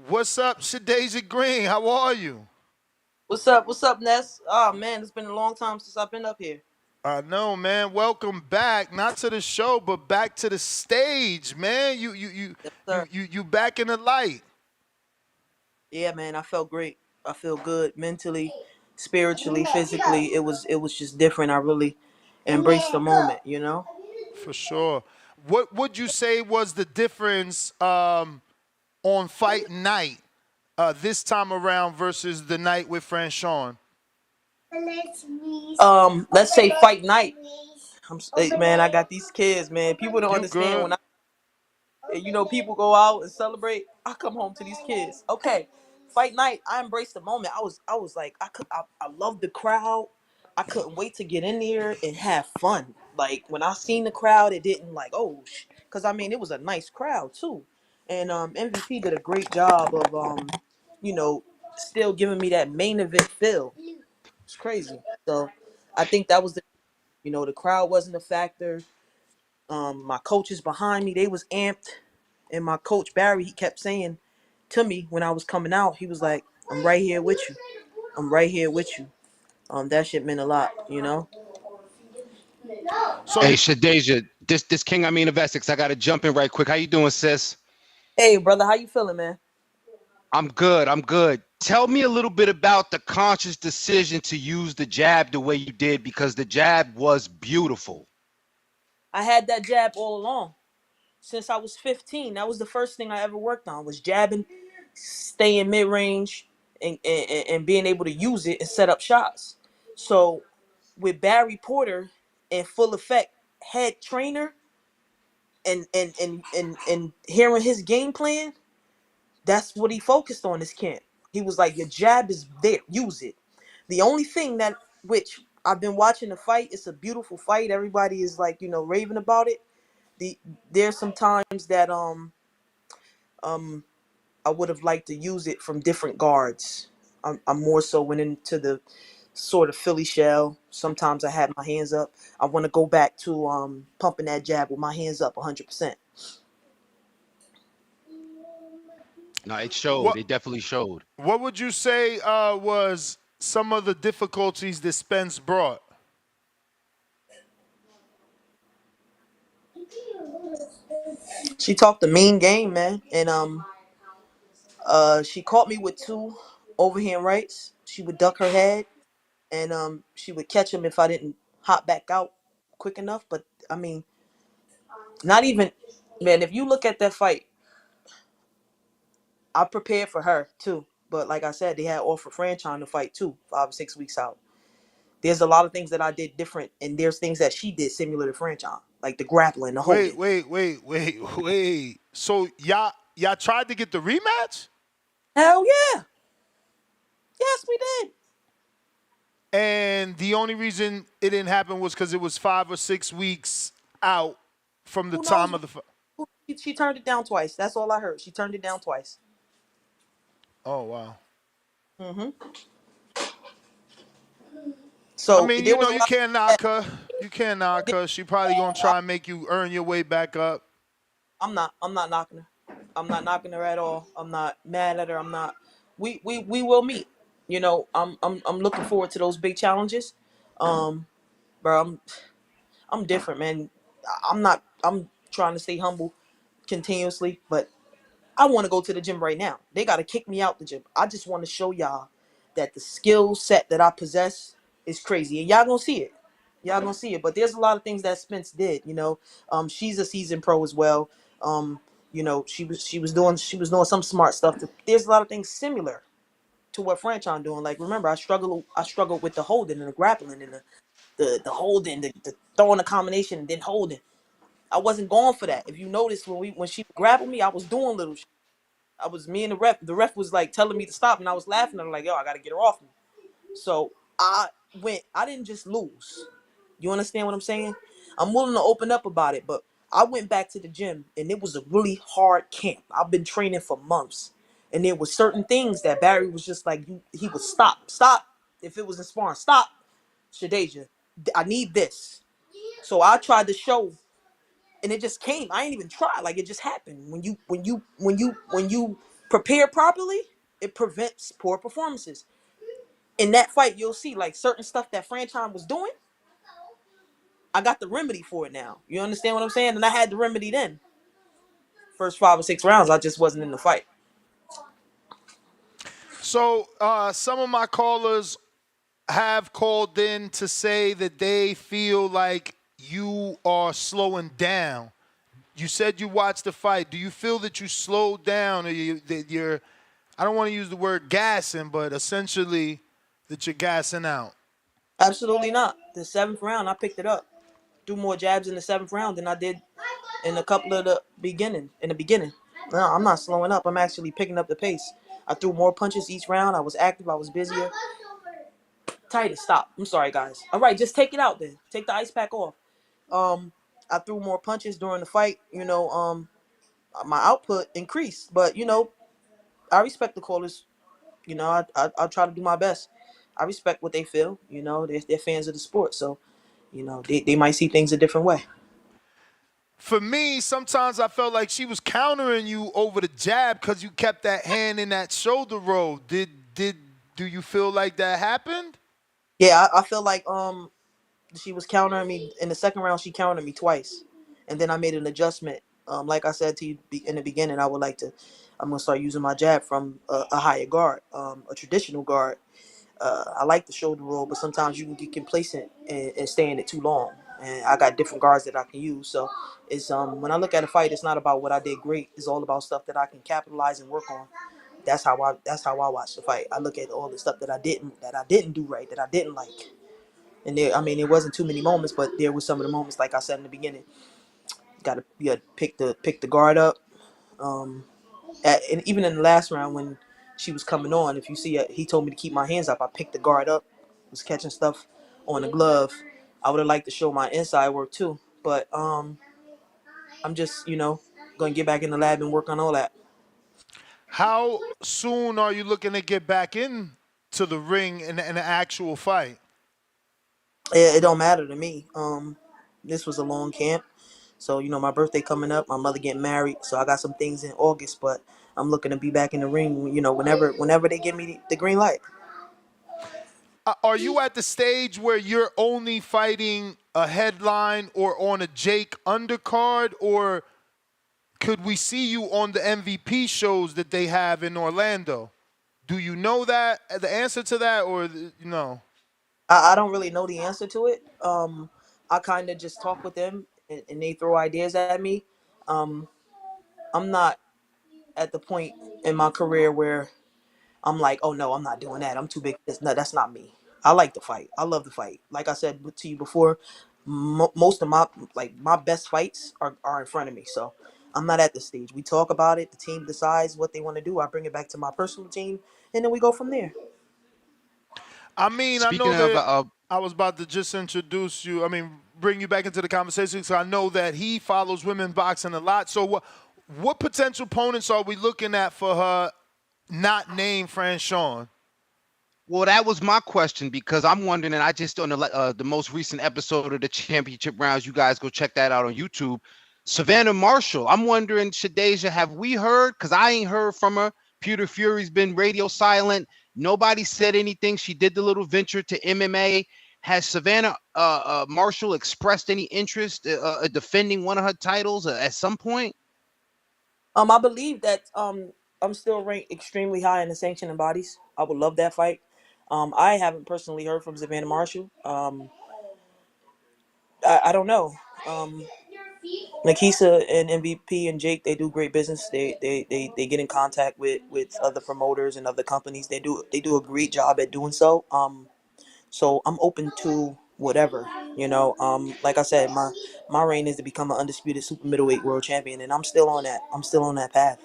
What's up, Shadasia Green? How are you? What's up? What's up, Ness? Oh man, it's been a long time since I've been up here. I know, man. Welcome back, not to the show, but back to the stage, man. Yes, sir. You back in the light. Yeah, man, I felt great. I feel good mentally, spiritually, physically. It was just different. I really embraced the moment. For sure. What would you say was the difference on fight night this time around versus the night with Franchon? Let's say fight night. Hey, man, I got these kids, man. People don't You understand good? when people go out and celebrate. I come home to these kids. Okay, fight night. I embraced the moment. I was like, I love the crowd. I couldn't wait to get in there and have fun. Like when I seen the crowd, it didn't like because I mean it was a nice crowd too, and MVP did a great job of you know, still giving me that main event feel. It's crazy. So I think that was the crowd wasn't a factor. My coaches behind me, they was amped, and my coach Barry, he kept saying to me when I was coming out, he was like, "I'm right here with you. I'm right here with you." That shit meant a lot. So Hey, Shadasia, this King I mean of Essex, I gotta jump in right quick. How you doing, sis? Hey, brother, how you feeling, man? I'm good. I'm good. Tell me a little bit about the conscious decision to use the jab the way you did because the jab was beautiful. I had that jab all along since I was 15. That was the first thing I ever worked on was jabbing, staying mid range, and being able to use it and set up shots. So with Barry Porter in full effect, head trainer, and hearing his game plan, that's what he focused on this camp. He was like, your jab is there, use it. The only thing that which I've been watching the fight, it's a beautiful fight. Everybody is like, raving about it. The There's some times that um I would have liked to use it from different guards. I'm more so went into the sort of Philly shell. Sometimes I had my hands up. I want to go back to pumping that jab with my hands up 100%. No, it showed. what It definitely showed. what would you say was some of the difficulties that Spence brought? She talked a mean game, man, and she caught me with two overhand rights. She would duck her head, and she would catch him if I didn't hop back out quick enough. But I mean, not even, man. If you look at that fight, I prepared for her too. But like I said, they had offered Franchon to fight too, 5 or 6 weeks out. There's a lot of things that I did different, and there's things that she did similar to Franchon, like the grappling, the Wait, holding. wait, wait, wait, wait. So y'all tried to get the rematch? Hell yeah, yes we did. And the only reason it didn't happen was because it was 5 or 6 weeks out from the Who knows? time of the. She turned it down twice. That's all I heard. She turned it down twice. Oh wow. hmm I So mean, there was a you lot. can't knock her. You can't knock her. She probably gonna try and make you earn your way back up. I'm not. I'm not knocking her. I'm not knocking her at all. I'm not mad at her. I'm not. We will meet. I'm looking forward to those big challenges. Um, bro, I'm different, man. I'm not. I'm trying to stay humble continuously, but I want to go to the gym right now. They got to kick me out the gym. I just want to show y'all that the skill set that I possess is crazy, and y'all gonna see it. Y'all gonna see it. But there's a lot of things that Spence did. She's a seasoned pro as well. Um, she was doing some smart stuff. There's a lot of things similar to what Franchon doing. Like remember, I struggled with the holding and the grappling and the holding, the throwing a combination and then holding. I wasn't going for that. If you notice when she grappled me, I was doing little. I was me and the ref. The ref was like telling me to stop, and I was laughing. I'm like, yo, I gotta get her off me. So I went. I didn't just lose. You understand what I'm saying? I'm willing to open up about it, but I went back to the gym, and it was a really hard camp. I've been training for months, and there were certain things that Barry was just like, he would stop. If it was in sparring, stop, Shadasia. I need this. So I tried to show, and it just came. I ain't even try. Like it just happened. When you Prepare properly, it prevents poor performances. In that fight, you'll see like certain stuff that Franchon was doing. I got the remedy for it now. You understand what I'm saying? And I had the remedy then. First 5 or 6 rounds, I just wasn't in the fight. So some of my callers have called in to say that they feel like you are slowing down. You said you watched the fight. Do you feel that you slowed down, or that you're, I don't want to use the word gassing, but essentially that you're gassing out? Absolutely not. The seventh round, I picked it up. Do more jabs in the seventh round than I did in a couple of the beginning. In the beginning, no, I'm not slowing up. I'm actually picking up the pace. I threw more punches each round. I was active. I was busier. Titus, stop. I'm sorry, guys. All right, just take it out then. Take the ice pack off. Um, I threw more punches during the fight. My output increased, but I respect the callers. I'll try to do my best. I respect what they feel. They're fans of the sport, so they might see things a different way. For me, sometimes I felt like she was countering you over the jab because you kept that hand in that shoulder roll. Do you feel like that happened? Yeah, I feel like she was countering me in the second round. She countered me twice, and then I made an adjustment. Like I said to you in the beginning, I'm gonna start using my jab from a higher guard, a traditional guard. I like the shoulder roll, but sometimes you can get complacent and stay in it too long. And I got different guards that I can use. So it's when I look at a fight, it's not about what I did great. It's all about stuff that I can capitalize and work on. That's how I watch the fight. I look at all the stuff that I didn't do right, that I didn't like. And it wasn't too many moments, but there was some of the moments, like I said in the beginning. You gotta pick the guard up. Um, and even in the last round when she was coming on, if you see it, he told me to keep my hands up. I picked the guard up, was catching stuff on the glove. I would have liked to show my inside work too, but I'm just gonna get back in the lab and work on all that. How soon are you looking to get back in to the ring in an actual fight? It don't matter to me. This was a long camp, so my birthday coming up, my mother getting married, so I got some things in August, but I'm looking to be back in the ring. Whenever they give me the green light. Are you at the stage where you're only fighting a headline or on a Jake undercard, or could we see you on the MVP shows that they have in Orlando? Do you know that the answer to that, or no? I don't really know the answer to it. I kind of just talk with them and they throw ideas at me. Um, I'm not at the point in my career where I'm like, oh no, I'm not doing that. I'm too big. No, that's not me. I like to fight. I love to fight. Like I said to you before, most of my best fights are in front of me. So I'm not at the stage. We talk about it. The team decides what they want to do. I bring it back to my personal team, and then we go from there. I mean, I know Speaking of that I was about to just introduce you. I mean, bring you back into the conversation because I know that he follows women boxing a lot. So, what potential opponents are we looking at for her not named Franchon? well, that was my question because I'm wondering, and I just on the most recent episode of the championship rounds, you guys go check that out on YouTube. Savannah Marshall. I'm wondering, Shadasia, have we heard? Because I ain't heard from her. Pewter Fury's been radio silent. Nobody said anything. She did the little venture to MMA. Has Savannah Marshall expressed any interest defending one of her titles at some point? I believe that I'm still ranked extremely high in the sanctioning bodies. I would love that fight. I haven't personally heard from Savannah Marshall. I don't know. Um, Nakisa and MVP and Jake, they do great business. They get in contact with other promoters and other companies. They do a great job at doing so. So I'm open to whatever. Like I said, my reign is to become an undisputed super middleweight world champion, and I'm still on that. I'm still on that path.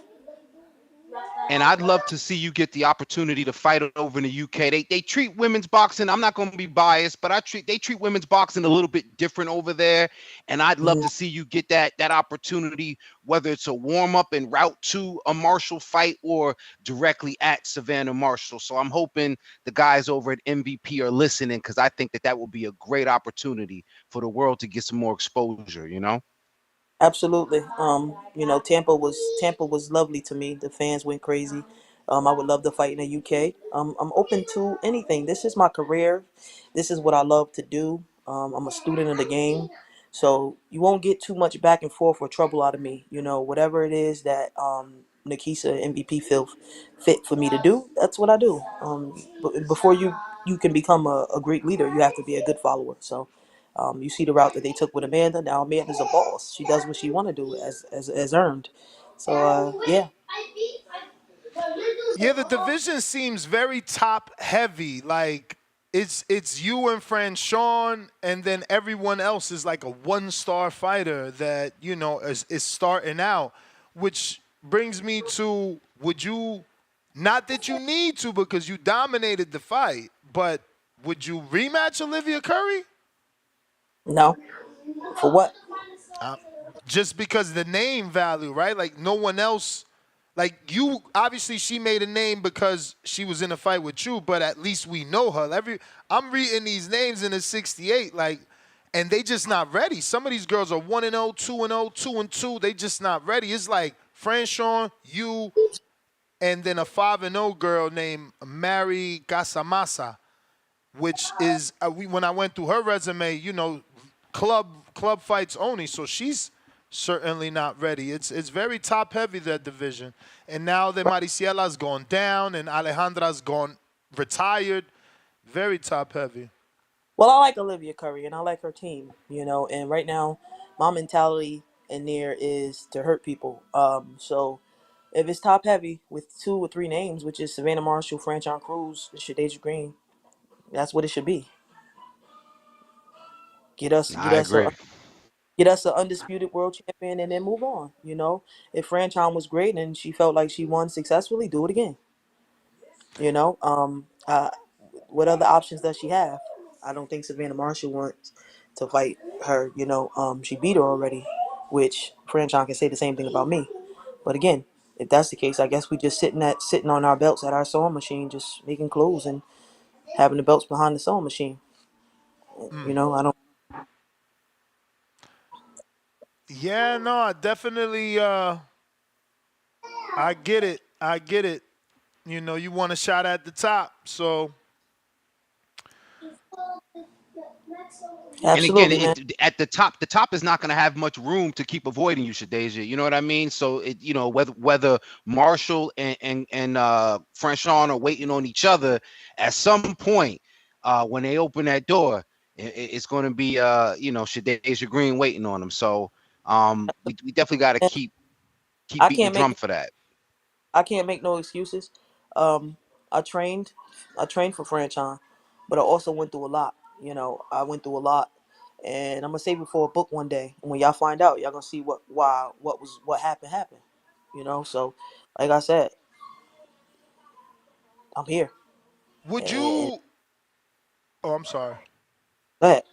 And I'd love to see you get the opportunity to fight over in the UK. They treat women's boxing. I'm not going to be biased, but they treat women's boxing a little bit different over there. And I'd love to see you get that opportunity, whether it's a warm up en route to a Marshall fight or directly at Savannah Marshall. So I'm hoping the guys over at MVP are listening because I think that will be a great opportunity for the world to get some more exposure. Absolutely. Tampa was lovely to me. The fans went crazy. I would love to fight in the UK. I'm open to anything. This is my career. This is what I love to do. I'm a student of the game, so you won't get too much back and forth or trouble out of me. Whatever it is that Nikisa MVP feel fit for me to do, that's what I do. But before you can become a great leader, you have to be a good follower. So. You see the route that they took with Amanda. Now Amanda's a boss. She does what she want to do as earned. So yeah. Yeah, the division seems very top heavy. Like it's you and Franchon, and then everyone else is like a 1-star fighter that is starting out. Which brings me to: would you? Not that you need to because you dominated the fight, but would you rematch Olivia Curry? No. For what? Uh, just because the name value, right? Like no one else, like you. Obviously, she made a name because she was in a fight with you, but at least we know her. I'm reading these names in the 68, like, and they just not ready. Some of these girls are 1-0, 2-0, 2-2. They just not ready. It's like Franchon, you, and then a 5-0 girl named Mary Gasamasa, which is when I went through her resume, club fights only. So she's certainly not ready. It's very top heavy, that division. And now that Mariciela's gone down and Alejandra's gone retired, very top heavy. Well, I like Olivia Curry and I like her team. And right now, my mentality in there is to hurt people. So if it's top heavy with 2 or 3 names, which is Savannah Marshall, Franchon Cruz, and Shadasia Green, that's what it should be. Get us, get I us a agree. get us an undisputed world champion, and then move on. If Franchon was great and she felt like she won successfully, do it again. You know, what other options does she have? I don't think Savannah Marshall wants to fight her. She beat her already, which Franchon can say the same thing about me. But again, if that's the case, I guess we just sitting on our belts at our sewing machine, just making clothes and having the belts behind the sewing machine. I don't. Yeah, no, I definitely I get it. I get it. You want a shot at the top. So And again, Absolutely, man. at the top is not going to have much room to keep avoiding you, Shadeja. You know what I mean? So whether Marshall and Franchon are waiting on each other, at some point, when they open that door, it's going to be Shadeja Green waiting on them. So we definitely got to And keep I beating the can't make drum for that. I can't make no excuses. Um, I trained, I trained for Franchon, but I also went through a lot. I went through a lot, and I'm gonna save it for a book one day. And when y'all find out, y'all gonna see what happened. So like I said, I'm here. would And you? Oh, I'm sorry. go ahead.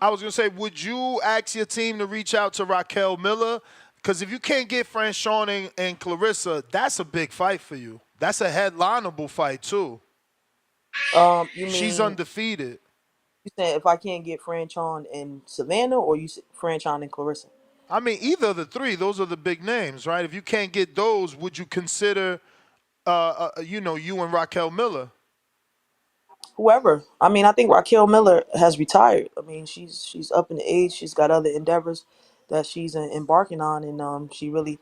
I was gonna say, would you ask your team to reach out to Raquel Miller? Because if you can't get Franchon and Claressa, that's a big fight for you. That's a headlineable fight too. You She's mean undefeated. you saying if I can't get Franchon and Savannah, or Franchon and Clarissa? I mean, either of the three, those are the big names, right? If you can't get those, would you consider, you and Raquel Miller? Whoever. I mean, I think Raquel Miller has retired. I mean, she's up in the age. She's got other endeavors that she's embarking on, and she really,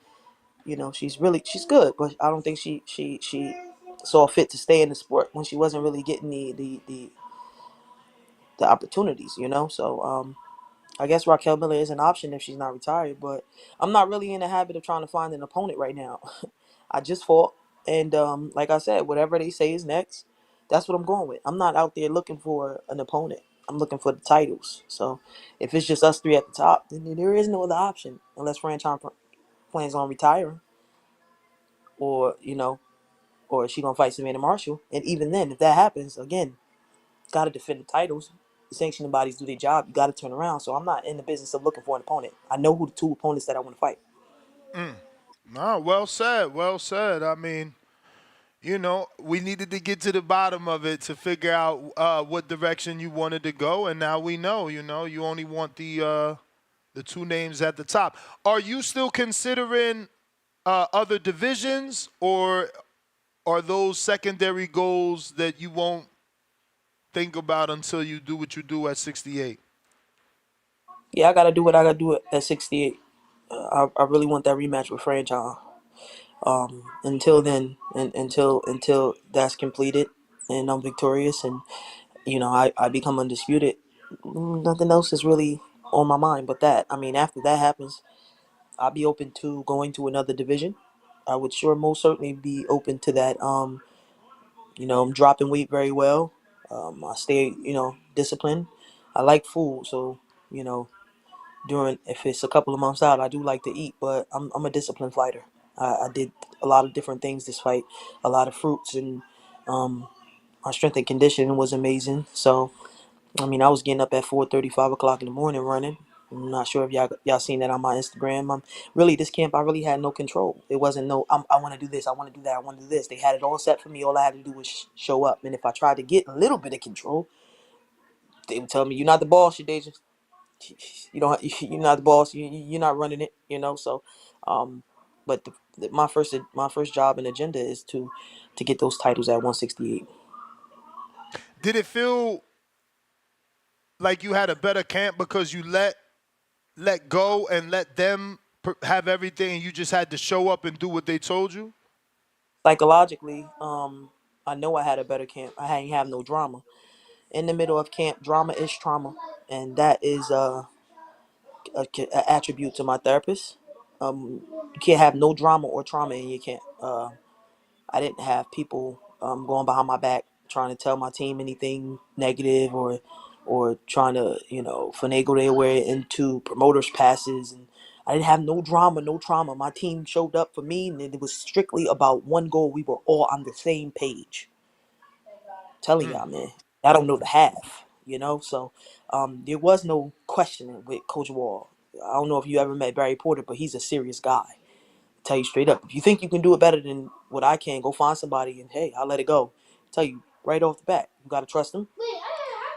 she's good. But I don't think she saw fit to stay in the sport when she wasn't really getting the opportunities. So I guess Raquel Miller is an option if she's not retired. But I'm not really in the habit of trying to find an opponent right now. I just fought, and like I said, whatever they say is next, that's what I'm going with. I'm not out there looking for an opponent. I'm looking for the titles. So if it's just us three at the top, then there is no other option unless Franchon plans on retiring, or or is she gonna fight Savannah Marshall. And even then, if that happens, again, got to defend the titles. The sanctioning bodies do their job. You got to turn around. So I'm not in the business of looking for an opponent. I know who the two opponents that I want to fight. No, well said. Well said. I mean, we needed to get to the bottom of it to figure out what direction you wanted to go, and now we know. You only want the the two names at the top. Are you still considering other divisions, or are those secondary goals that you won't think about until you do what you do at 68? Yeah, I gotta do what I gotta do at 68. I really want that rematch with Franchon. Until then, and until that's completed and I'm victorious and I become undisputed, nothing else is really on my mind but that. I mean, after that happens, I'll be open to going to another division. I would sure most certainly be open to that. I'm dropping weight very well. I stay, disciplined. I like food, so you know, during if it's a couple of months out, I do like to eat, but I'm a disciplined fighter. I did a lot of different things this fight, a lot of fruits, and um, my strength and conditioning was amazing. So I mean, I was getting up at 4:30, 5 o'clock in the morning running. I'm not sure if y'all seen that on my Instagram. Really, this camp, I really had no control. It wasn't I want to do this, I want to do that, I want to do this. They had it all set for me. All I had to do was show up. And if I tried to get a little bit of control, they would tell me, "You're not the boss, Shadasia. You don't. You're not the boss. You're not running it. So, um, but my first job and agenda is to get those titles at 168. Did it feel like you had a better camp because you let go and let them have everything, and you just had to show up and do what they told you? Psychologically, I know I had a better camp. I ain't have no drama in the middle of camp. Drama is trauma, and that is a attribute to my therapist. You can't have no drama or trauma in your camp. I didn't have people going behind my back trying to tell my team anything negative or trying to finagle their way into promoters passes, and I didn't have no drama, no trauma. My team showed up for me, and it was strictly about one goal. We were all on the same page. Telling y'all, man, I don't know the half, So there was no questioning with Coach Wall. I don't know if you ever met Barry Porter, but he's a serious guy. Tell you straight up, if you think you can do it better than what I can, go find somebody and hey, I'll let it go. Tell you right off the bat, you gotta trust him.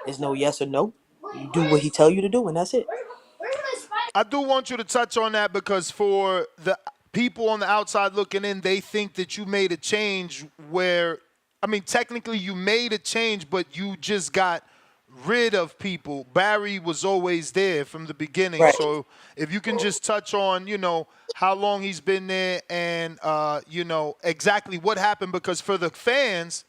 There's no yes or no. You do what he tell you to do, and that's it. I do want you to touch on that because for the people on the outside looking in, they think that you made a change where, I mean, technically you made a change, but you just got rid of people. Barry was always there from the beginning. Right. So if you can just touch on, how long he's been there and, exactly what happened, because for the fans,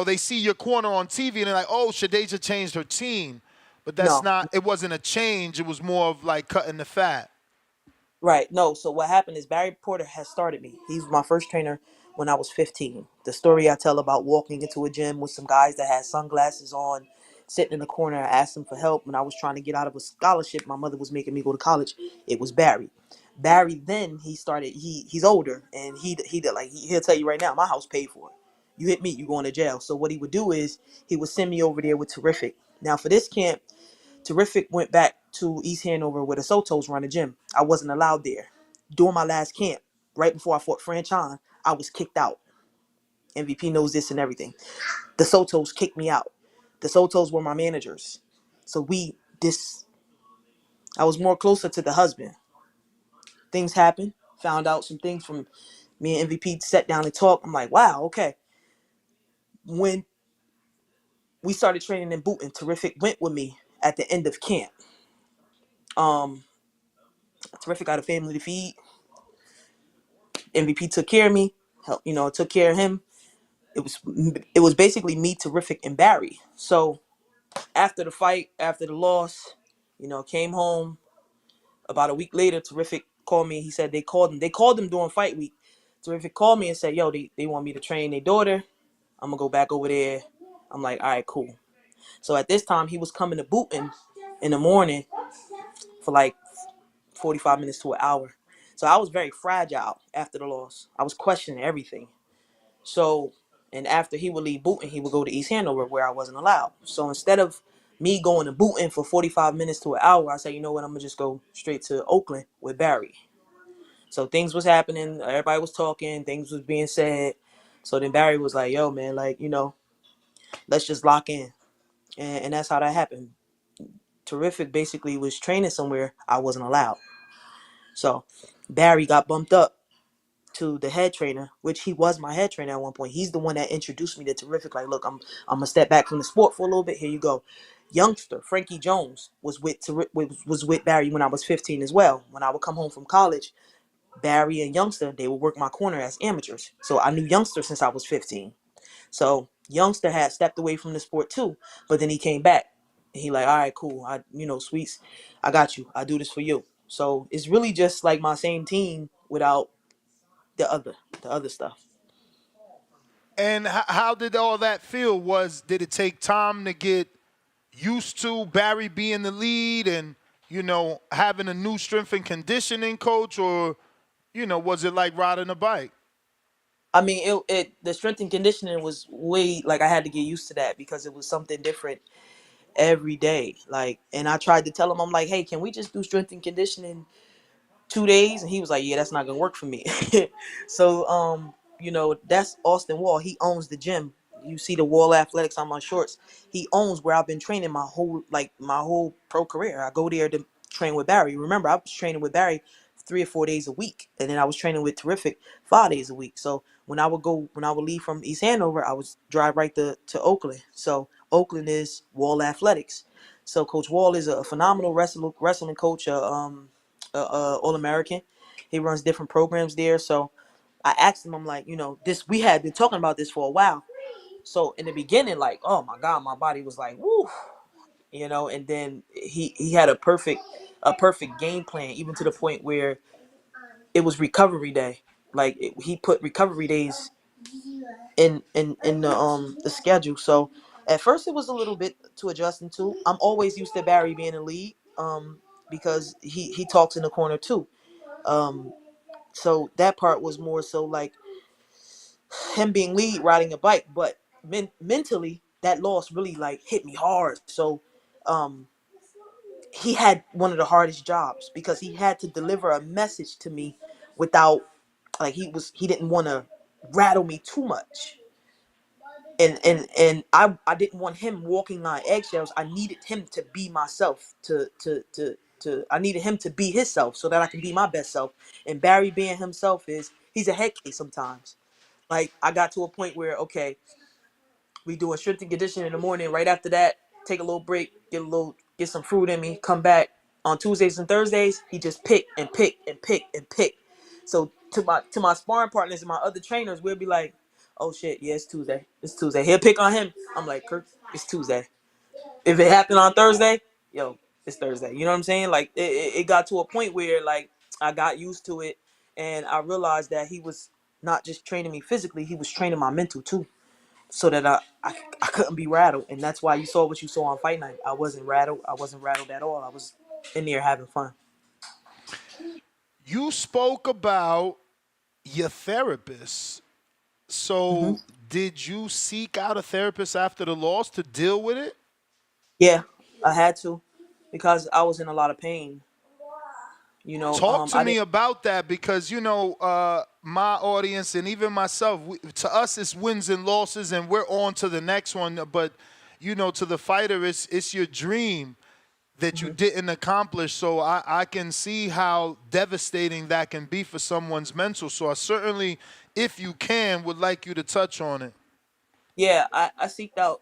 they see your corner on TV and they're like, oh, Shadasia changed her team. But that's No. not, it wasn't a change. It was more of like cutting the fat. Right. No. So what happened is Barry Porter has started me. He's my first trainer when I was 15. The story I tell about walking into a gym with some guys that had sunglasses on, sitting in the corner, I asked them for help when I was trying to get out of a scholarship. My mother was making me go to college. It was Barry. Barry then he started. He's older and he did like he'll tell you right now. My house paid for it. You hit me, you going to jail. So what he would do is he would send me over there with Terrific. Now for this camp, Terrific went back to East Hanover where the Sotos run a gym. I wasn't allowed there. During my last camp, right before I fought Franchon, I was kicked out. MVP knows this and everything. The Sotos kicked me out. The Sotos were my managers. So I was more closer to the husband. Things happened. Found out some things from me and MVP sat down and talked. I'm like, wow, okay. When we started training in Booton, Terrific went with me at the end of camp. Um, Terrific got a family to feed. MVP took care of me, helped, took care of him. It was basically me, Terrific, and Barry. So after the fight, after the loss, came home. About a week later, Terrific called me. He said they called him. They called him during fight week. Terrific called me and said, "Yo, they want me to train their daughter. I'm gonna go back over there." I'm like, "All right, cool." So at this time, he was coming to Booton in the morning for like 45 minutes to an hour. So I was very fragile after the loss. I was questioning everything. So, and after he would leave Booton, he would go to East Hanover where I wasn't allowed. So instead of me going to Booton for 45 minutes to an hour, I said, you know what, I'm going to just go straight to Oakland with Barry. So things was happening. Everybody was talking. Things was being said. So then Barry was like, yo, man, like, let's just lock in. And that's how that happened. Terrific basically was training somewhere I wasn't allowed. So Barry got bumped up to the head trainer, which he was my head trainer at one point. He's the one that introduced me to Terrific. Like, look, I'm gonna step back from the sport for a little bit. Here you go. Youngster Frankie Jones was with Barry when I was 15 as well. When I would come home from college, Barry and Youngster, they would work my corner as amateurs. So I knew Youngster since I was 15. So Youngster had stepped away from the sport too, but then he came back. And he like, all right, cool. Sweets, I got you. I do this for you. So it's really just like my same team without the other stuff. And how did all that feel? Did it take time to get used to Barry being the lead and, having a new strength and conditioning coach, or, was it like riding a bike? I mean, it the strength and conditioning was way like I had to get used to that because it was something different every day. Like, and I tried to tell him, I'm like, hey, can we just do strength and conditioning 2 days? And he was like, yeah, that's not gonna work for me. So that's Austin Wall. He owns the gym. You see the Wall Athletics on my shorts. He owns where I've been training my whole pro career. I go there to train with Barry. Remember, I was training with Barry 3 or 4 days a week, and then I was training with Terrific 5 days a week. So when I would leave from East Hanover, I would drive right to Oakland. So Oakland is Wall Athletics. So Coach Wall is a phenomenal wrestling coach, All American. He runs different programs there. So I asked him, I'm like, this we had been talking about this for a while. So in the beginning, like, oh my God, my body was like, woo, and then he had a perfect game plan, even to the point where it was recovery day. Like he put recovery days in the schedule. So at first it was a little bit to adjust into. I'm always used to Barry being in the lead, because he talks in the corner too. Um, so that part was more so like him being lead riding a bike, but mentally that loss really like hit me hard. So um, he had one of the hardest jobs because he had to deliver a message to me without like he didn't want to rattle me too much. And I didn't want him walking on eggshells. I needed him to be myself. I needed him to be himself so that I can be my best self. And Barry being himself he's a head case sometimes. Like I got to a point where okay, we do a strength and conditioning in the morning. Right after that, take a little break, get some fruit in me, come back. On Tuesdays and Thursdays, he just pick and pick and pick and pick. So to my sparring partners and my other trainers, we'll be like, oh shit, yeah, it's Tuesday. It's Tuesday. He'll pick on him. I'm like, Kirk, it's Tuesday. If it happened on Thursday, yo, it's Thursday. You know what I'm saying? Like it got to a point where like I got used to it and I realized that he was not just training me physically, he was training my mental too, so that I couldn't be rattled. And that's why you saw what you saw on fight night. I wasn't rattled. I wasn't rattled at all. I was in there having fun. You spoke about your therapist. Hmm. So, did you seek out a therapist after the loss to deal with it? Yeah, I had to because I was in a lot of pain. Talk to I me didn't. about that because, my audience and even myself, to us, it's wins and losses, and we're on to the next one. But, to the fighter, it's your dream that you Mhm. didn't accomplish. So I can see how devastating that can be for someone's mental. So I certainly, if you can, would like you to touch on it. Yeah, I seeked out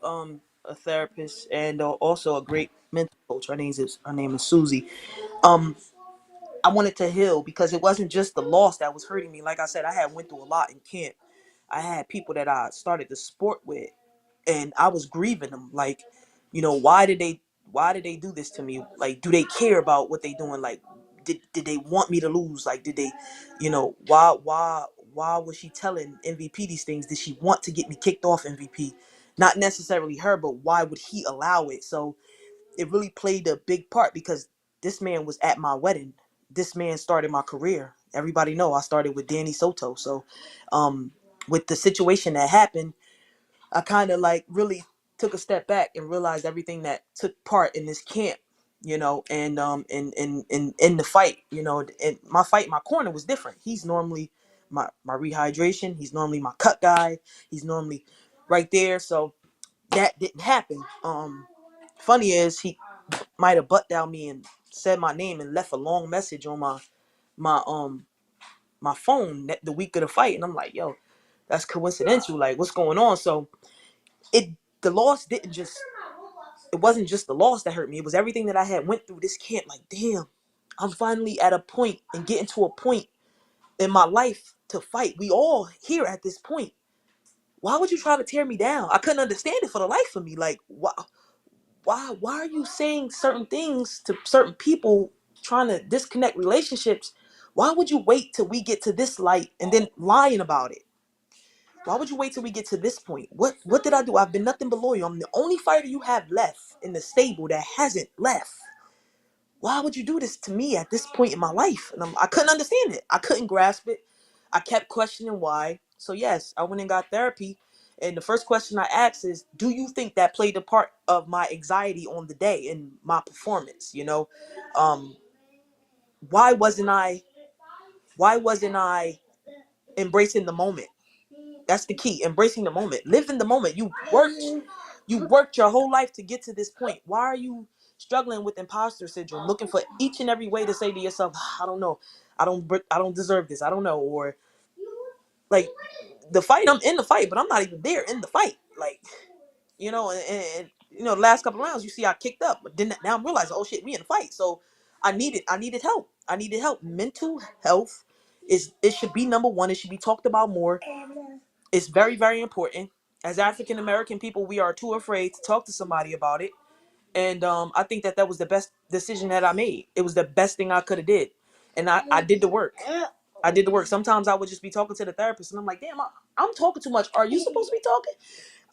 a therapist and also a great mental coach. Her name is Susie. Um, I wanted to heal because it wasn't just the loss that was hurting me. Like I said, I had went through a lot in camp. I had people that I started the sport with, and I was grieving them. Like, why did they do this to me? Like, do they care about what they doing? Like, did they want me to lose? Like, did they, why was she telling MVP these things? Did she want to get me kicked off MVP? Not necessarily her, but why would he allow it? So it really played a big part because this man was at my wedding. This man started my career. Everybody know I started with Danny Soto. So um with the situation that happened, I kind of like really took a step back and realized everything that took part in this camp, and in the fight, and my corner was different. He's normally my rehydration, he's normally my cut guy, he's normally right there. So that didn't happen. Funny is might have butt down me and said my name and left a long message on my my phone the week of the fight, and I'm like, yo, that's coincidental. Like, what's going on? So it the loss didn't just it wasn't just the loss that hurt me. It was everything that I had went through this camp. Like, damn, I'm finally at a point and getting to a point in my life to fight. We all here at this point. Why would you try to tear me down? I couldn't understand it for the life of me. Like, why are you saying certain things to certain people, trying to disconnect relationships? Why would you wait till we get to this light and then lying about it? Why would you wait till we get to this point? What did I do? I've been nothing but loyal. I'm the only fighter you have left in the stable that hasn't left. Why would you do this to me at this point in my life? And I couldn't understand it. I couldn't grasp it. I kept questioning why. So yes, I went and got therapy. And the first question I asked is, do you think that played a part of my anxiety on the day and my performance? Um, why wasn't I embracing the moment? That's the key. Embracing the moment. Live in the moment. You worked your whole life to get to this point. Why are you struggling with imposter syndrome, looking for each and every way to say to yourself, I don't know, I don't deserve this, I don't know, or like the fight, I'm in the fight, but I'm not even there in the fight. Like, the last couple rounds, you see, I kicked up, but then now I'm realizing, oh shit, we in the fight. So I needed help. I needed help. Mental health it should be number one. It should be talked about more. It's very, very important. As African American people, we are too afraid to talk to somebody about it. And I think that was the best decision that I made. It was the best thing I could have did. And I did the work. I did the work. Sometimes I would just be talking to the therapist and I'm like, damn, I'm talking too much. Are you supposed to be talking?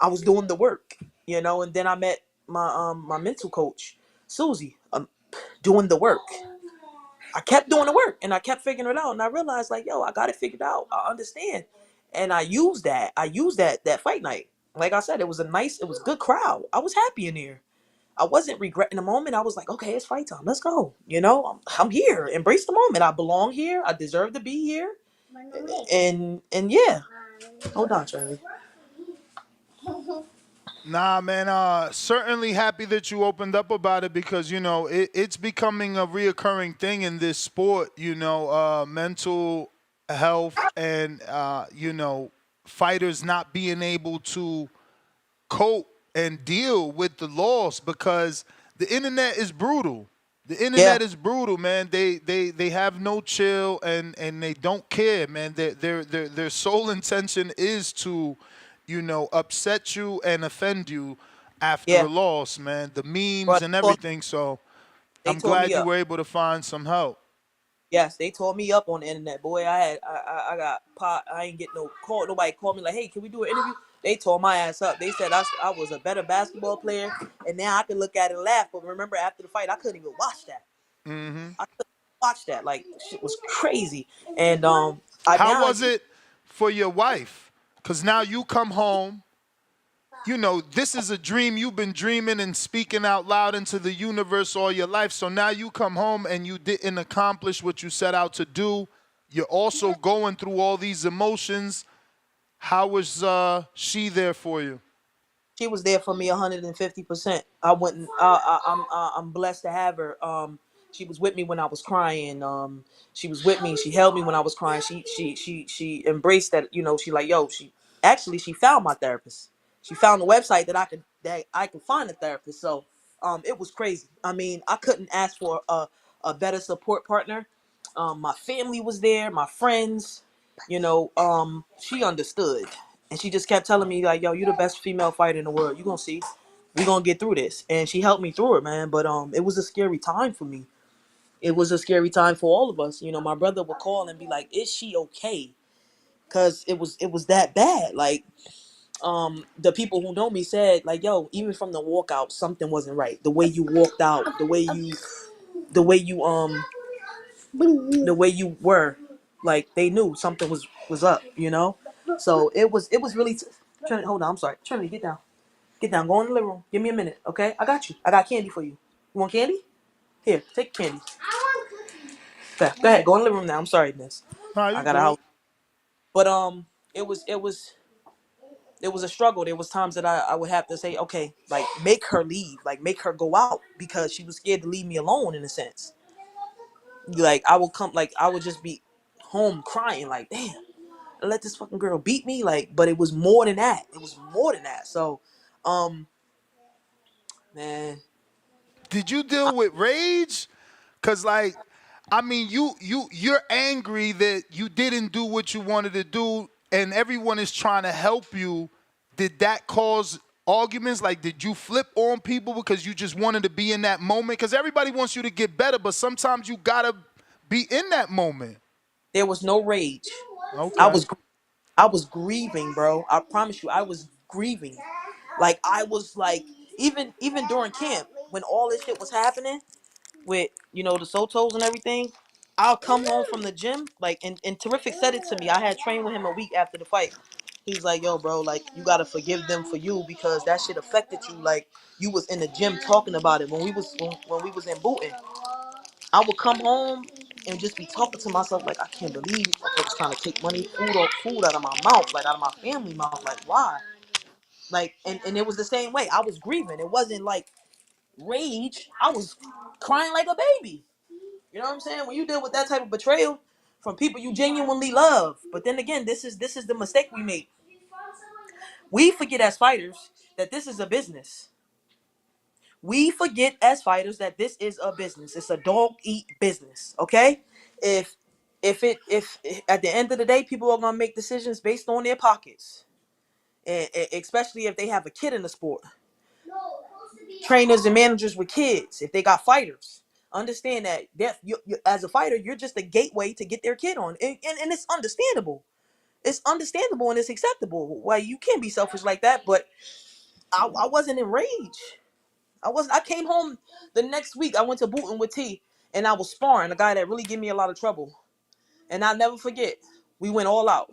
I was doing the work, and then I met my mental coach, Susie, doing the work. I kept doing the work and I kept figuring it out. And I realized, like, yo, I got it figured out. I understand. And I used that. That fight night. Like I said, it was a good crowd. I was happy in there. I wasn't regretting the moment. I was like, okay, it's fight time. Let's go. I'm here. Embrace the moment. I belong here. I deserve to be here. And yeah. Hold on, Charlie. Nah, man. Certainly happy that you opened up about it because it's becoming a reoccurring thing in this sport. Mental health and fighters not being able to cope and deal with the loss because the internet is brutal. The Yeah. internet is brutal, man. They have no chill and they don't care, man. Their sole intention is to, upset you and offend you after Yeah. a loss, man. The Bro, memes and everything. So they I'm tore glad me you up. were able to find some help. Yes, they tore me up on the internet. Boy, I got pot. I ain't get no call. Nobody called me like, hey, can we do an interview? They tore my ass up. They said I was a better basketball player, and now I can look at it and laugh. But remember, after the fight, I couldn't even watch that. Hmm. I couldn't watch that. Like, shit was crazy. And How now was it for your wife? Because now you come home. This is a dream you've been dreaming and speaking out loud into the universe all your life. So now you come home and you didn't accomplish what you set out to do. You're also going through all these emotions. How was she there for you? she was there for me 150%. I wouldn't. I'm blessed to have her. She was with me when I was crying. She was with me. She held me when I was crying. She embraced that. She like, yo. She found my therapist. She found a website that I could find a therapist. So it was crazy. I mean, I couldn't ask for a better support partner. My family was there. My friends. She understood. And she just kept telling me, like, yo, you the best female fighter in the world. You gonna see. We gonna get through this. And she helped me through it, man. But it was a scary time for me. It was a scary time for all of us. My brother would call and be like, is she okay? Cause it was that bad. Like, the people who know me said, like, yo, even from the walkout, something wasn't right. The way you walked out, the way you were, like, they knew something was up. So it was really Trinity, hold on, I'm sorry. Trinity, get down, go in the living room, give me a minute, okay? I got you. I got candy for you. You want candy? Here, take candy. Okay, go ahead, go in the living room now. I'm sorry, miss. Nah, I you got a good. house. But it was it was a struggle. There was times that I would have to say, okay, like make her leave, like make her go out because she was scared to leave me alone in a sense. Like I would come, like I would just be home crying, like damn, I let this fucking girl beat me, like. But it was more than that. It was more than that. So, um, man, Did you deal with rage? Cause like, I mean, you're angry that you didn't do what you wanted to do, and everyone is trying to help you. Did that cause arguments? Like, did you flip on people because you just wanted to be in that moment? Because everybody wants you to get better, but sometimes you gotta be in that moment. there was no rage. I Okay. was I was grieving, bro. I promise you, I was grieving. Like I was like, even during camp when all this shit was happening with the Sotos and everything. I'll come home from the gym, like, and Terrific said it to me. I had trained with him a week after the fight. He's like, yo, bro, like, you gotta forgive them for you because that shit affected you. Like, you was in the gym talking about it when we was in booting. I would come home and just be talking to myself like, I can't believe motherfuckers trying to take money, food out of my mouth, like out of my family mouth. Like, why? Like, and it was the same way. I was grieving. It wasn't like rage. I was crying like a baby. You know what I'm saying? When you deal with that type of betrayal from people you genuinely love. But then again, this is the mistake we make. We forget as fighters that this is a business. We forget as fighters that this is a business. It's a dog eat business. Okay? If if at the end of the day people are gonna make decisions based on their pockets, and especially if they have a kid in the sport, trainers and managers with kids, if they got fighters, understand that as a fighter, you're just a gateway to get their kid on, and it's understandable. It's understandable and it's acceptable. Why you can't be selfish like that, but I wasn't enraged. I came home the next week. I went to Booton with T, and I was sparring a guy that really gave me a lot of trouble. And I'll never forget. We went all out.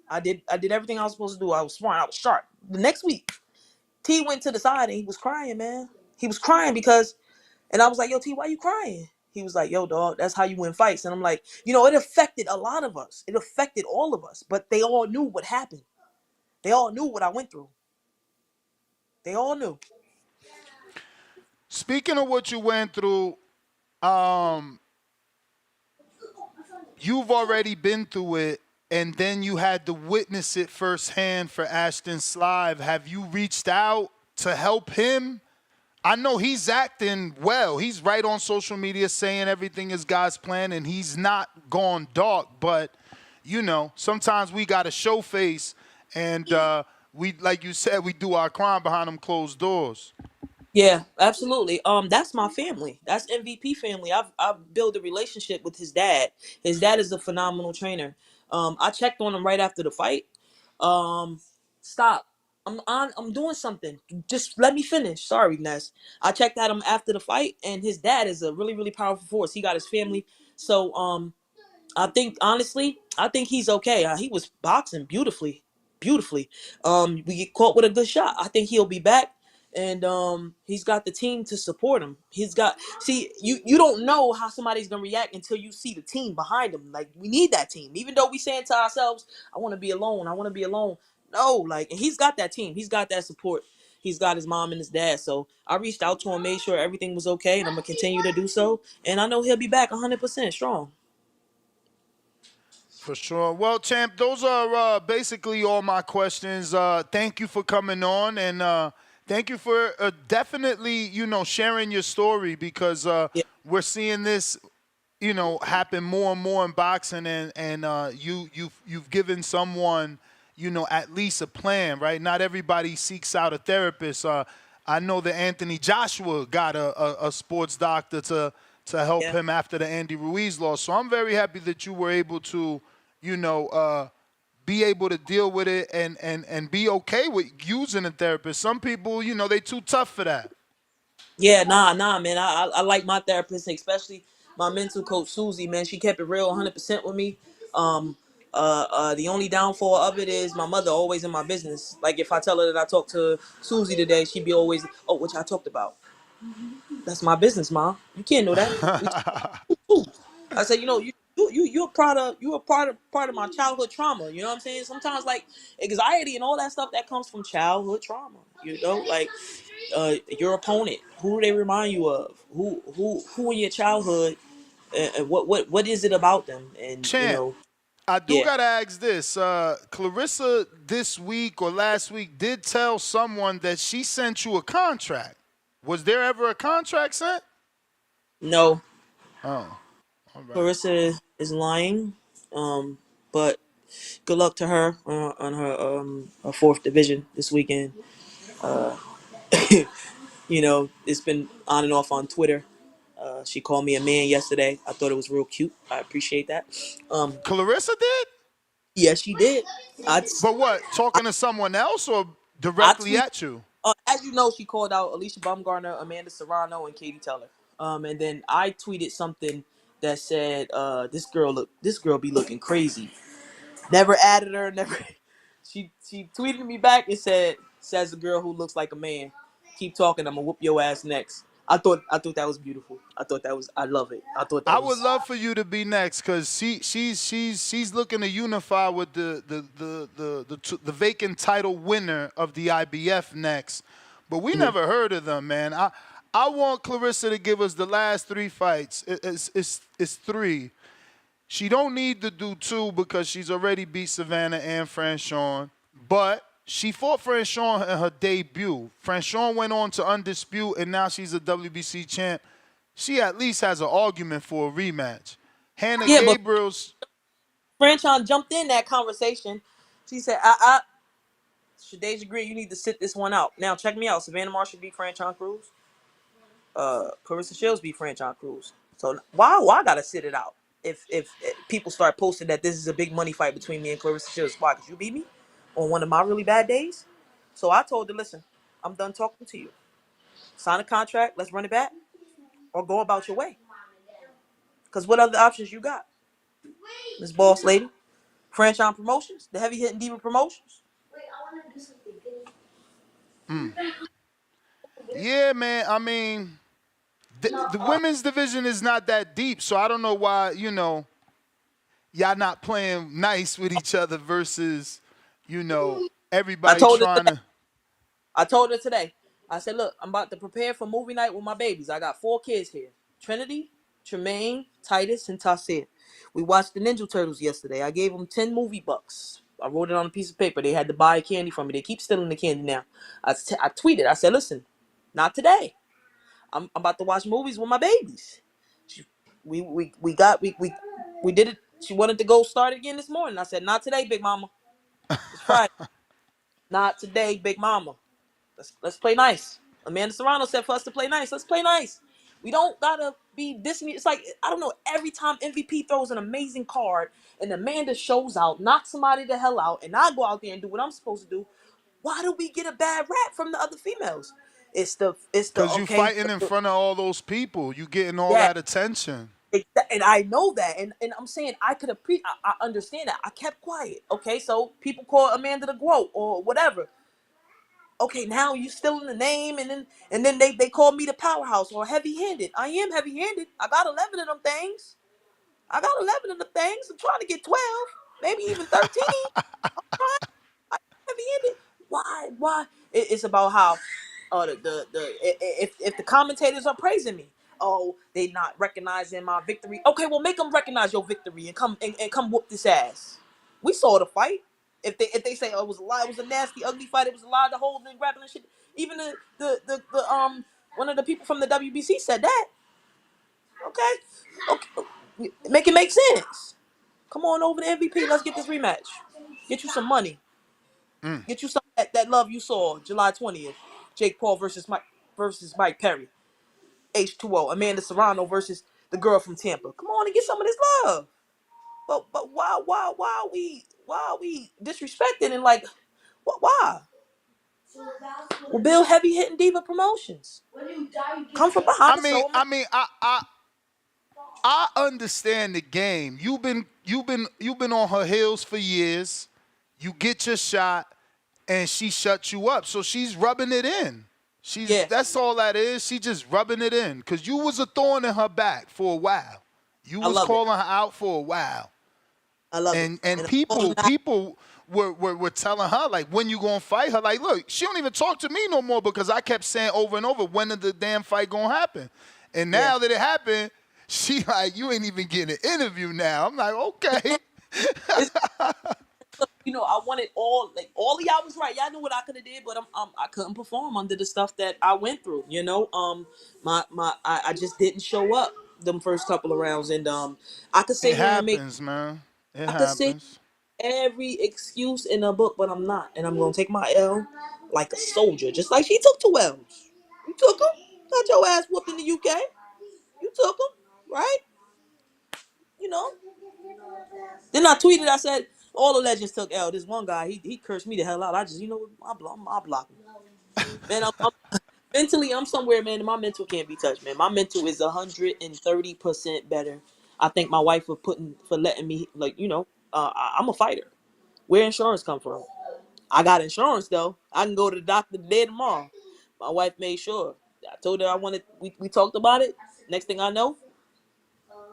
I did everything I was supposed to do. I was sparring. I was sharp. The next week, T went to the side and he was crying, man. He was crying because, and I was like, yo, T, why you crying? He was like, yo, dog, that's how you win fights. And I'm like, it affected a lot of us. It affected all of us. But they all knew what happened. They all knew what I went through. They all knew. Speaking of what you went through, um, you've already been through it, and then you had to witness it firsthand for Ashton Slive. Have you reached out to help him? I know he's acting well. He's right on social media saying everything is God's plan, and he's not gone dark. But, sometimes we got to show face, and we, like you said, we do our crime behind them closed doors. Yeah, absolutely. That's my family. That's MVP family. I've built a relationship with his dad. His dad is a phenomenal trainer. I checked on him right after the fight. Um, Stop. I'm doing something. Just let me finish. Sorry, Ness. I checked at him after the fight, and his dad is a really, really powerful force. He got his family. So I think honestly, I think he's okay. He was boxing beautifully, beautifully. We get caught with a good shot. I think he'll be back, and he's got the team to support him. He's got see you don't know how somebody's gonna react until you see the team behind him. Like we need that team, even though we saying to ourselves, "I want to be alone. I want to be alone." No, like and he's got that team. He's got that support. He's got his mom and his dad. So I reached out to him, made sure everything was okay, and I'm gonna continue to do so. And I know he'll be back 100% strong. For sure. Well, champ, those are basically all my questions. Thank you for coming on, and thank you for definitely, sharing your story because Yeah. we're seeing this, happen more and more in boxing, and you've given someone, at least a plan, right? Not everybody seeks out a therapist. I know that Anthony Joshua got a sports doctor to help Yeah. him after the Andy Ruiz loss. So I'm very happy that you were able to, be able to deal with it and be okay with using a therapist. Some people, they too tough for that. Yeah, nah, man. I like my therapist, especially my mental coach Susie. Man, she kept it real, 100% with me. Um, the only downfall of it is my mother always in my business. Like if I tell her that I talked to Susie today, she'd be always, "Oh, what y'all talked about?" That's my business, mom. You can't know that. We talked about food. I said, part of my childhood trauma. You know what I'm saying? Sometimes like anxiety and all that stuff that comes from childhood trauma. You know, like your opponent. Who do they remind you of? Who in your childhood? And what is it about them? And you Champ, know, I do yeah. gotta ask this. Claressa this week or last week did tell someone that she sent you a contract. Was there ever a contract sent? No, Oh, all right. Clarissa is lying. But good luck to her on her fourth division this weekend. Uh, you know, it's been on and off on Twitter. She called me a man yesterday. I thought it was real cute. I appreciate that. Um, Claressa did? yeah, she did. I But what? Talking to someone else or I directly tweet. at you? As you know, she called out Alicia Baumgartner, Amanda Serrano, and Katie Teller. And then I tweeted something that said, this girl be looking crazy." Never added her. Never. She tweeted me back and says the girl who looks like a man. Keep talking. I'm gonna whoop your ass next. I thought that was beautiful. I love it. I thought that I would was. love for you to be next because she's looking to unify with the vacant title winner of the IBF next, but we Mhm. never heard of them, man. I want Claressa to give us the last three fights. It's three. She don't need to do two because she's already beat Savannah and Franchon. But she fought Franchon in her debut. Franchon went on to undispute, and now she's a WBC champ. She at least has an argument for a rematch. Hannah Yeah, but Gabriel's. Franchon jumped in that conversation. She said, Shadasia Green, you need to sit this one out. Now check me out. Savannah Marshall beat Franchon Cruz. Carissa Shields beat Franchon Cruz. So why I gotta sit it out? If people start posting that this is a big money fight between me and Clarissa Shields, why? Because you beat me on one of my really bad days. So I told her, listen, I'm done talking to you. Sign a contract, let's run it back, or go about your way. Because what other options you got, Miss Boss Lady? Franchon Promotions, the heavy hitting diva promotions. Yeah, man. I mean, the women's division is not that deep, so I don't know why, y'all not playing nice with each other versus, I everybody told her trying today. to. I told her today. I said, look, I'm about to prepare for movie night with my babies. I got 4 kids here. Trinity, Tremaine, Titus, and Tasir. We watched the Ninja Turtles yesterday. I gave them 10 movie bucks. I wrote it on a piece of paper. They had to buy candy from me. They keep stealing the candy now. I tweeted. I said, listen, not today. I'm about to watch movies with my babies. She, we did it. She wanted to go start again this morning. I said, not today, Big Mama. It's Friday. Not today, Big Mama. Let's play nice. Amanda Serrano said for us to play nice. Let's play nice. We don't gotta be this. It's like I don't know. Every time MVP throws an amazing card and Amanda shows out, knocks somebody the hell out, and I go out there and do what I'm supposed to do. Why do we get a bad rap from the other females? It's the Because you okay. fighting in front of all those people. You getting all Yeah, that attention. and I know that, and I'm saying I could I understand that. I kept quiet. Okay, so people call Amanda the Goat or whatever. Okay, now you still in the name, and then they call me the powerhouse or heavy handed. I am heavy handed. I got 11 of them things. I got 11 of them things. I'm trying to get 12, maybe even 13. I'm trying. I heavy handed. Why? Why? It's about how if the commentators are praising me, oh, they not recognizing my victory. Okay, well make them recognize your victory and come whoop this ass. We saw the fight. If they say oh, it was a lie, it was a nasty, ugly fight, it was a lie, the whole thing grappling and shit. Even the one of the people from the WBC said that. Okay, okay, make it make sense. Come on over to MVP. Let's get this rematch. Get you some money. Get you some that love you saw July 20th. Jake Paul versus Mike Perry. H2O. Amanda Serrano versus the girl from Tampa. Come on and get some of this love. But why are we disrespecting and like why? Well, build heavy hitting diva promotions. Come from behind I and mean, show them. I mean, I understand the game. You've been on her heels for years. You get your shot, and she shuts you up. So she's rubbing it in. Yeah. That's all that is. She just rubbing it in because you was a thorn in her back for a while. You I was love it. calling her out for a while. I love it. And And I'm calling out. people were telling her like, when you gonna fight her? Like, look, she don't even talk to me no more because I kept saying over and over, when is the damn fight gonna happen? And Yeah. now that it happened, she like, you ain't even getting an interview now. I'm like, okay. It's I wanted all of y'all was right. Y'all knew what I could have did, but I couldn't perform under the stuff that I went through. I just didn't show up them first couple of rounds, and I could It sit here and make happens, man. It I could sit happens. every excuse in a book, but I'm not, and I'm gonna take my L like a soldier, just like she took 2 L's. You took them. Got your ass whooped in the UK. You took them, right? You know. Then I tweeted. I said all the legends took L. This one guy, he cursed me the hell out. I just, I block him. Man, mentally, I'm somewhere, man. And my mental can't be touched, man. My mental is 130% better. I thank my wife for letting me, I'm a fighter. Where insurance come from? I got insurance though. I can go to the doctor today tomorrow. My wife made sure. I told her I wanted. We talked about it. Next thing I know,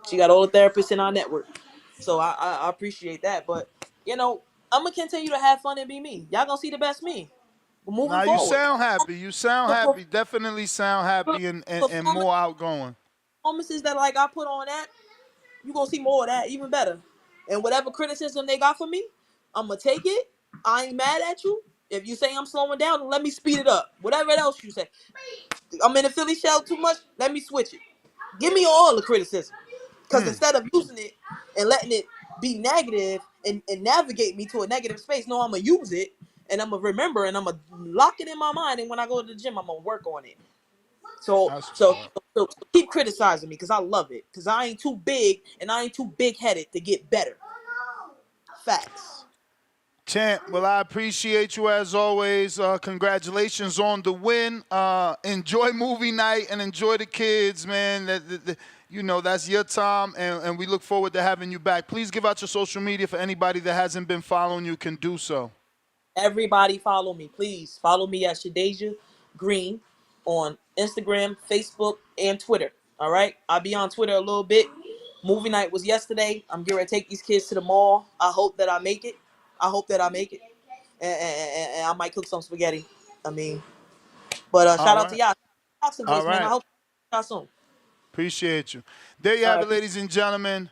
she got all the therapists in our network. So I appreciate that. But I'm gonna continue to have fun and be me. Y'all gonna see the best me. Moving Now you forward. sound happy. You sound happy. Definitely sound happy and more outgoing. Performances that like I put on that, you gonna see more of that, even better. And whatever criticism they got for me, I'm gonna take it. I ain't mad at you. If you say I'm slowing down, let me speed it up. Whatever else you say. I'm in the Philly shell too much. Let me switch it. Give me all the criticism. Because instead of using it and letting it be negative and navigate me to a negative space, no, I'm gonna use it and I'm gonna remember and I'm gonna lock it in my mind. And when I go to the gym, I'm gonna work on it. So That's what's so up. so, so keep criticizing me because I love it. Because I ain't too big and I ain't too big headed to get better. Facts. Champ, well, I appreciate you as always. Congratulations on the win. Enjoy movie night and enjoy the kids, man. That's your time, and we look forward to having you back. Please give out your social media for anybody that hasn't been following you can do so. Everybody follow me, please. Follow me at Shadasia Green on Instagram, Facebook, and Twitter. All right, I'll be on Twitter a little bit. Movie night was yesterday. I'm getting ready to take these kids to the mall. I hope that I make it. I hope that I make it, and I might cook some spaghetti. I mean, but All shout out to right. y'all. Boxing All voice, man. I right. hope y'all soon. Appreciate you. There you All have it, right, peace. ladies and gentlemen.